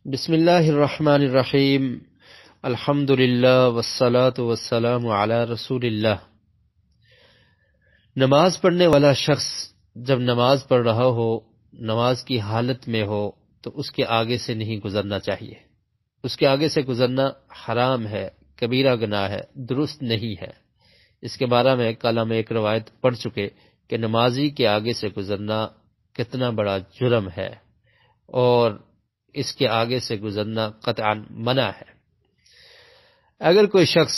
بسم اللہ الرحمن الرحیم، الحمد للہ والصلاة والسلام علی رسول اللہ۔ نماز پڑھنے والا شخص جب نماز پڑھ رہا ہو، نماز کی حالت میں ہو، تو اس کے آگے سے نہیں گزرنا چاہیے۔ اس کے آگے سے گزرنا حرام ہے، کبیرہ گناہ ہے، درست نہیں ہے۔ اس کے بارے میں کل ہم ایک روایت پڑھ چکے کہ نمازی کے آگے سے گزرنا کتنا بڑا جرم ہے، اور اس کے آگے سے گزرنا قطعاً منع ہے۔ اگر کوئی شخص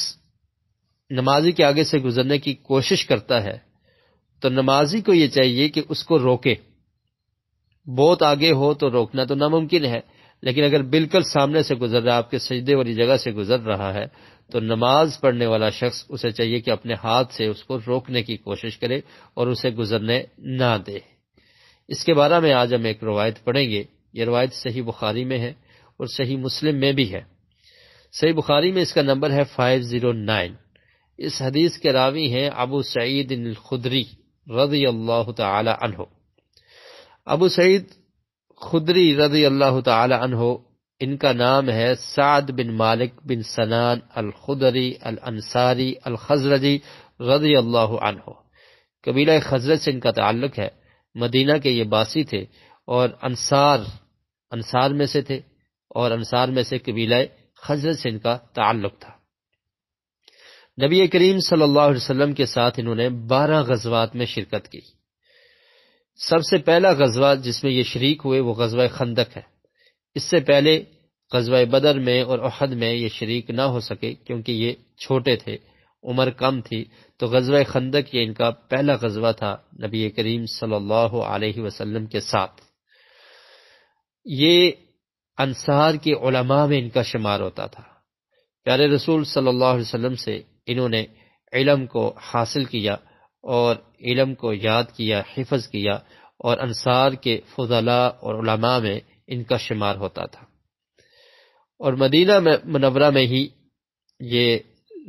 نمازی کے آگے سے گزرنے کی کوشش کرتا ہے تو نمازی کو یہ چاہیے کہ اس کو روکے۔ بہت آگے ہو تو روکنا تو ناممکن ہے، لیکن اگر بالکل سامنے سے گزر رہا ہے، آپ کے سجدے والی جگہ سے گزر رہا ہے، تو نماز پڑھنے والا شخص اسے چاہیے کہ اپنے ہاتھ سے اس کو روکنے کی کوشش کرے اور اسے گزرنے نہ دے۔ اس کے بارے میں آج ہم ایک روایت پڑھیں گے۔ یہ روایت صحیح بخاری میں ہے اور صحیح مسلم میں بھی ہے۔ صحیح بخاری میں اس کا نمبر ہے 509۔ اس حدیث کے راوی ہیں ابو سعید الخدری رضی اللہ تعالی عنہ۔ ابو سعید خدری رضی اللہ تعالی عنہ، ان کا نام ہے سعد بن مالک بن سنان الخدری الانصاری الخزرجی رضی اللہ عنہ۔ قبیلہ خزرج سے ان کا تعلق ہے۔ مدینہ کے یہ باسی تھے اور انصار میں سے تھے، اور انصار میں سے قبیلہ خزرج سے ان کا تعلق تھا۔ نبی کریم صلی اللہ علیہ وسلم کے ساتھ انہوں نے 12 غزوات میں شرکت کی۔ سب سے پہلا غزوہ جس میں یہ شریک ہوئے وہ غزوہ خندق ہے۔ اس سے پہلے غزوہ بدر میں اور احد میں یہ شریک نہ ہو سکے کیونکہ یہ چھوٹے تھے، عمر کم تھی، تو غزوہ خندق یہ ان کا پہلا غزوہ تھا نبی کریم صلی اللہ علیہ وسلم کے ساتھ۔ یہ انصار کے علماء میں ان کا شمار ہوتا تھا۔ پیارے رسول صلی اللہ علیہ وسلم سے انہوں نے علم کو حاصل کیا اور علم کو یاد کیا، حفظ کیا، اور انصار کے فضلاء اور علماء میں ان کا شمار ہوتا تھا۔ اور مدینہ منورہ میں ہی یہ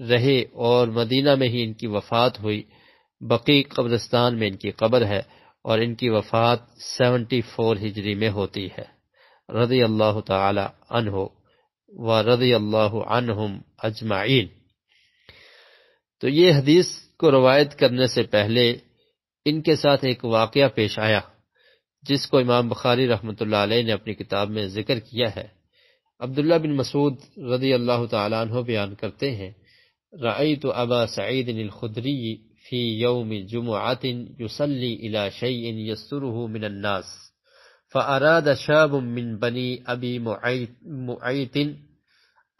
رہے اور مدینہ میں ہی ان کی وفات ہوئی۔ بقیع قبرستان میں ان کی قبر ہے اور ان کی وفات 74 ہجری میں ہوتی ہے۔ رضی اللہ تعالی عنہ و رضی اللہ عنہم اجمعین۔ تو یہ حدیث کو روایت کرنے سے پہلے ان کے ساتھ ایک واقعہ پیش آیا جس کو امام بخاری رحمۃ اللہ علیہ نے اپنی کتاب میں ذکر کیا ہے۔ عبداللہ بن مسعود رضی اللہ تعالیٰ عنہ بیان کرتے ہیں، رأیت ابا سعید الخدری فی یوم جمعۃ یصلی الی شیء یسترہ من الناس، فأراد شاب من بنی ابی معیط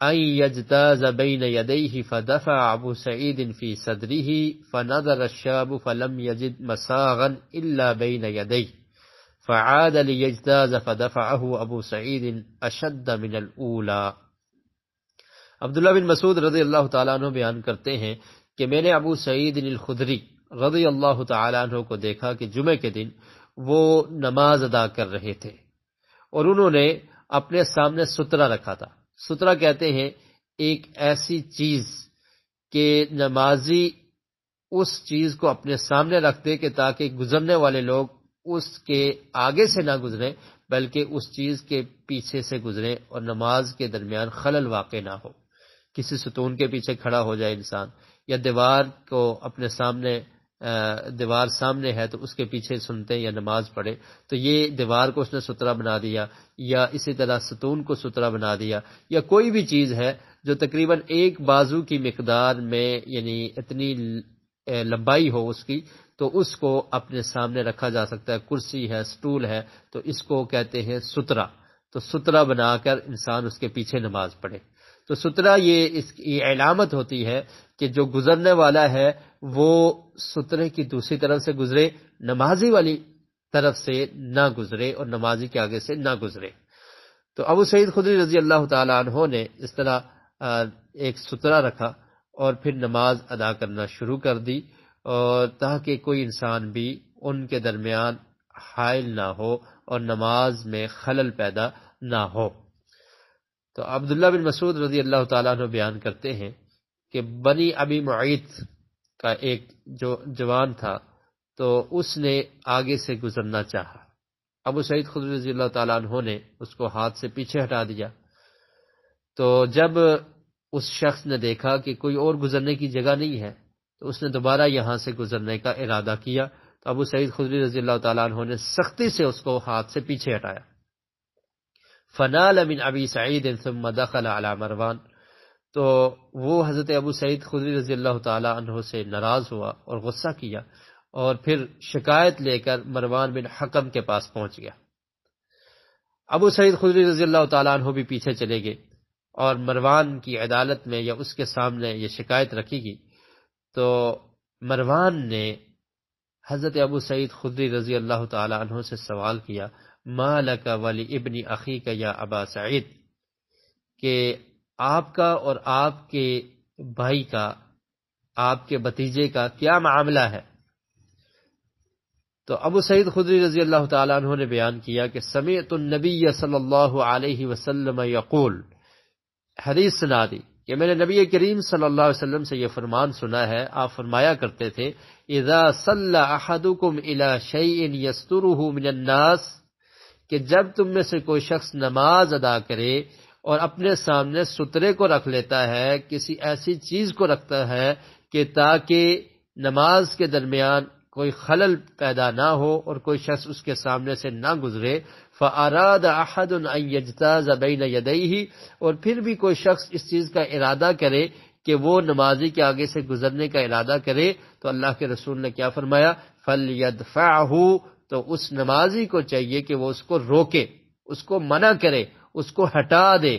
أن يجتاز بين يديه، فدفع أبو سعيد في صدره، فنظر الشاب فلم يجد مساغا إلا بين يديه، فعاد ليجتاز فدفعه أبو سعيد أشد من الأولى۔ عبداللہ بن مسعود رضی اللہ تعالیٰ عنہ بیان کرتے ہیں کہ میں نے ابو سعید الخدری رضی اللہ تعالیٰ عنہ کو دیکھا کہ جمعے کے دن وہ نماز ادا کر رہے تھے اور انہوں نے اپنے سامنے سترہ رکھا تھا۔ سترہ کہتے ہیں ایک ایسی چیز کہ نمازی اس چیز کو اپنے سامنے رکھتے کہ تاکہ گزرنے والے لوگ اس کے آگے سے نہ گزریں بلکہ اس چیز کے پیچھے سے گزریں اور نماز کے درمیان خلل واقع نہ ہو۔ کسی ستون کے پیچھے کھڑا ہو جائے انسان، یا دیوار کو اپنے سامنے، دیوار سامنے ہے تو اس کے پیچھے سنتے یا نماز پڑھے، تو یہ دیوار کو اس نے سترہ بنا دیا، یا اسی طرح ستون کو سترہ بنا دیا، یا کوئی بھی چیز ہے جو تقریباً ایک بازو کی مقدار میں، یعنی اتنی لمبائی ہو اس کی، تو اس کو اپنے سامنے رکھا جا سکتا ہے۔ کرسی ہے، سٹول ہے، تو اس کو کہتے ہیں سترہ۔ تو سترہ بنا کر انسان اس کے پیچھے نماز پڑھے۔ تو سترہ اس کی علامت ہوتی ہے کہ جو گزرنے والا ہے وہ سترے کی دوسری طرف سے گزرے، نمازی والی طرف سے نہ گزرے اور نمازی کے آگے سے نہ گزرے۔ تو ابو سعید خدری رضی اللہ تعالی عنہ نے اس طرح ایک سترہ رکھا اور پھر نماز ادا کرنا شروع کر دی، اور تاکہ کوئی انسان بھی ان کے درمیان حائل نہ ہو اور نماز میں خلل پیدا نہ ہو۔ تو عبداللہ بن مسعود رضی اللہ تعالیٰ عنہ بیان کرتے ہیں کہ بنی ابی معیط کا ایک جو جوان تھا تو اس نے آگے سے گزرنا چاہا ابو سعید خدری رضی اللہ تعالیٰ عنہ نے اس کو ہاتھ سے پیچھے ہٹا دیا۔ تو جب اس شخص نے دیکھا کہ کوئی اور گزرنے کی جگہ نہیں ہے تو اس نے دوبارہ یہاں سے گزرنے کا ارادہ کیا، تو ابو سعید خدری رضی اللہ تعالیٰ عنہ نے سختی سے اس کو ہاتھ سے پیچھے ہٹایا۔ فنال من ابی سعید ثم دخل علی مروان، تو وہ حضرت ابو سعید خدری رضی اللہ تعالیٰ عنہ سے ناراض ہوا اور غصہ کیا، اور پھر شکایت لے کر مروان بن حکم کے پاس پہنچ گیا۔ ابو سعید خدری رضی اللہ تعالیٰ عنہ بھی پیچھے چلے گئے، اور مروان کی عدالت میں یا اس کے سامنے یہ شکایت رکھی گئی، تو مروان نے حضرت ابو سعید خدری رضی اللہ تعالیٰ عنہ سے سوال کیا، ما لک ولی ابن اخیک یا ابا سعید، کہ آپ کا اور آپ کے بھائی کا، آپ کے بھتیجے کا کیا معاملہ ہے؟ تو ابو سعید خدری رضی اللہ تعالیٰ عنہ نے بیان کیا کہ سمعت النبی صلی اللہ علیہ وسلم یقول، حدیث سنا دی کہ میں نے نبی کریم صلی اللہ علیہ وسلم سے یہ فرمان سنا ہے، آپ فرمایا کرتے تھے اذا صلی احدکم الی شیء یسترہ من الناس، کہ جب تم میں سے کوئی شخص نماز ادا کرے اور اپنے سامنے سترے کو رکھ لیتا ہے، کسی ایسی چیز کو رکھتا ہے کہ تاکہ نماز کے درمیان کوئی خلل پیدا نہ ہو اور کوئی شخص اس کے سامنے سے نہ گزرے، فَأَرَادَ أَحَدٌ أَن يَجْتَازَ بَيْنَ يَدَيْهِ، اور پھر بھی کوئی شخص اس چیز کا ارادہ کرے کہ وہ نمازی کے آگے سے گزرنے کا ارادہ کرے، تو اللہ کے رسول نے کیا فرمایا، فَلْيَدْفَعْهُ، تو اس نمازی کو چاہیے کہ وہ اس کو روکے، اس کو منع کرے، اس کو ہٹا دے۔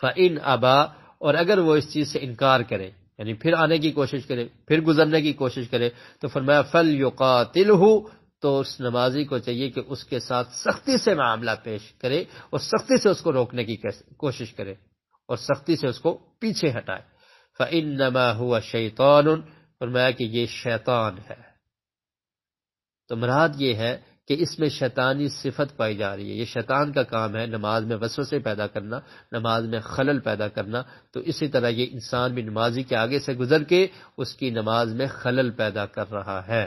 فَإِنْ أَبَى، اور اگر وہ اس چیز سے انکار کرے، یعنی پھر آنے کی کوشش کرے، پھر گزرنے کی کوشش کرے، تو فرمایا فَلْيُقَاتِلْهُ، تو اس نمازی کو چاہیے کہ اس کے ساتھ سختی سے معاملہ پیش کرے اور سختی سے اس کو روکنے کی کوشش کرے اور سختی سے اس کو پیچھے ہٹائے۔ فَإِنَّمَا هُوَ شَيْطَانٌ، فرمایا کہ یہ شیطان ہے۔ تو مراد یہ ہے کہ اس میں شیطانی صفت پائی جا رہی ہے، یہ شیطان کا کام ہے نماز میں وسوسے پیدا کرنا، نماز میں خلل پیدا کرنا، تو اسی طرح یہ انسان بھی نمازی کے آگے سے گزر کے اس کی نماز میں خلل پیدا کر رہا ہے۔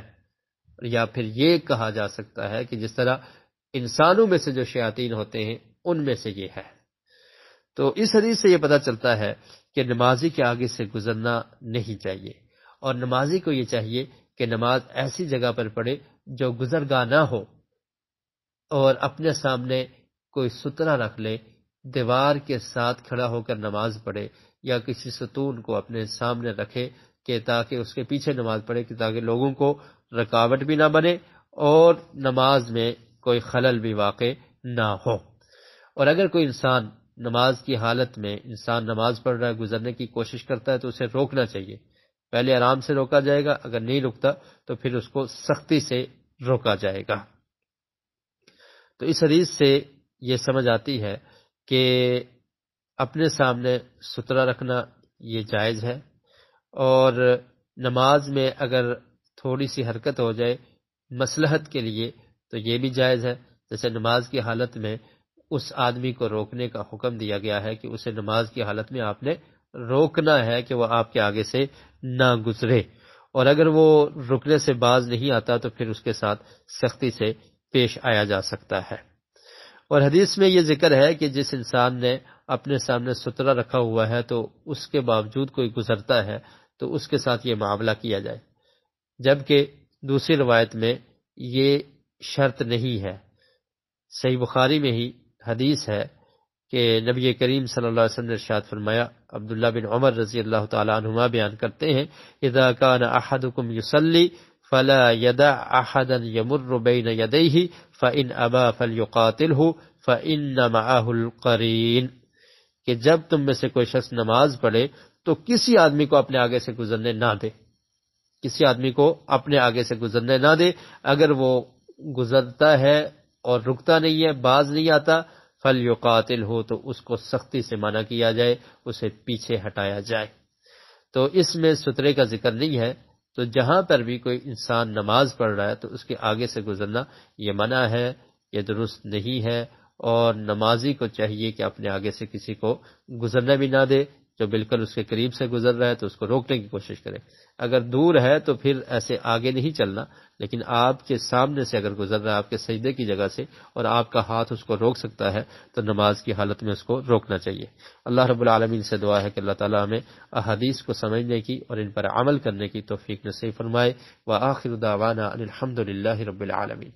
یا پھر یہ کہا جا سکتا ہے کہ جس طرح انسانوں میں سے جو شیاطین ہوتے ہیں ان میں سے یہ ہے۔ تو اس حدیث سے یہ پتہ چلتا ہے کہ نمازی کے آگے سے گزرنا نہیں چاہیے، اور نمازی کو یہ چاہیے کہ نماز ایسی جگہ پر پڑھے جو گزرگاہ نہ ہو، اور اپنے سامنے کوئی سترہ رکھ لے، دیوار کے ساتھ کھڑا ہو کر نماز پڑھے، یا کسی ستون کو اپنے سامنے رکھے کہ تاکہ اس کے پیچھے نماز پڑھے، کہ تاکہ لوگوں کو رکاوٹ بھی نہ بنے اور نماز میں کوئی خلل بھی واقع نہ ہو۔ اور اگر کوئی انسان نماز کی حالت میں انسان نماز پڑھ رہا ہے، گزرنے کی کوشش کرتا ہے، تو اسے روکنا چاہیے۔ پہلے آرام سے روکا جائے گا، اگر نہیں رکتا تو پھر اس کو سختی سے روکا جائے گا۔ تو اس حدیث سے یہ سمجھ آتی ہے کہ اپنے سامنے سترہ رکھنا یہ جائز ہے، اور نماز میں اگر تھوڑی سی حرکت ہو جائے مصلحت کے لیے تو یہ بھی جائز ہے، جیسے نماز کی حالت میں اس آدمی کو روکنے کا حکم دیا گیا ہے کہ اسے نماز کی حالت میں آپ نے روکنا ہے کہ وہ آپ کے آگے سے نہ گزرے، اور اگر وہ رکنے سے باز نہیں آتا تو پھر اس کے ساتھ سختی سے پیش آیا جا سکتا ہے۔ اور حدیث میں یہ ذکر ہے کہ جس انسان نے اپنے سامنے سترہ رکھا ہوا ہے تو اس کے باوجود کوئی گزرتا ہے تو اس کے ساتھ یہ معاملہ کیا جائے، جبکہ دوسری روایت میں یہ شرط نہیں ہے۔ صحیح بخاری میں ہی حدیث ہے کہ نبی کریم صلی اللہ علیہ وسلم نے ارشاد فرمایا، عبداللہ بن عمر رضی اللہ تعالی عنہما بیان کرتے ہیں، اذا كان احدكم يصلي فلا يدع احدا يمر بين يديه فان ابى فليقاتله فان معه القرين، کہ جب تم میں سے کوئی شخص نماز پڑھے تو کسی آدمی کو اپنے آگے سے گزرنے نہ دے، کسی آدمی کو اپنے آگے سے گزرنے نہ دے، اگر وہ گزرتا ہے اور رکتا نہیں ہے، باز نہیں آتا، فَلْيُقَاتِلْهُ، تو اس کو سختی سے منع کیا جائے، اسے پیچھے ہٹایا جائے۔ تو اس میں سترے کا ذکر نہیں ہے، تو جہاں پر بھی کوئی انسان نماز پڑھ رہا ہے تو اس کے آگے سے گزرنا یہ منع ہے، یہ درست نہیں ہے، اور نمازی کو چاہیے کہ اپنے آگے سے کسی کو گزرنا بھی نہ دے، جو بالکل اس کے قریب سے گزر رہا ہے تو اس کو روکنے کی کوشش کرے۔ اگر دور ہے تو پھر ایسے آگے نہیں چلنا، لیکن آپ کے سامنے سے اگر گزر رہا ہے آپ کے سجدے کی جگہ سے اور آپ کا ہاتھ اس کو روک سکتا ہے تو نماز کی حالت میں اس کو روکنا چاہیے۔ اللہ رب العالمین سے دعا ہے کہ اللہ تعالیٰ ہمیں احادیث کو سمجھنے کی اور ان پر عمل کرنے کی توفیق نصیب فرمائے۔ وآخر دعوانا ان الحمد للہ رب العالمین۔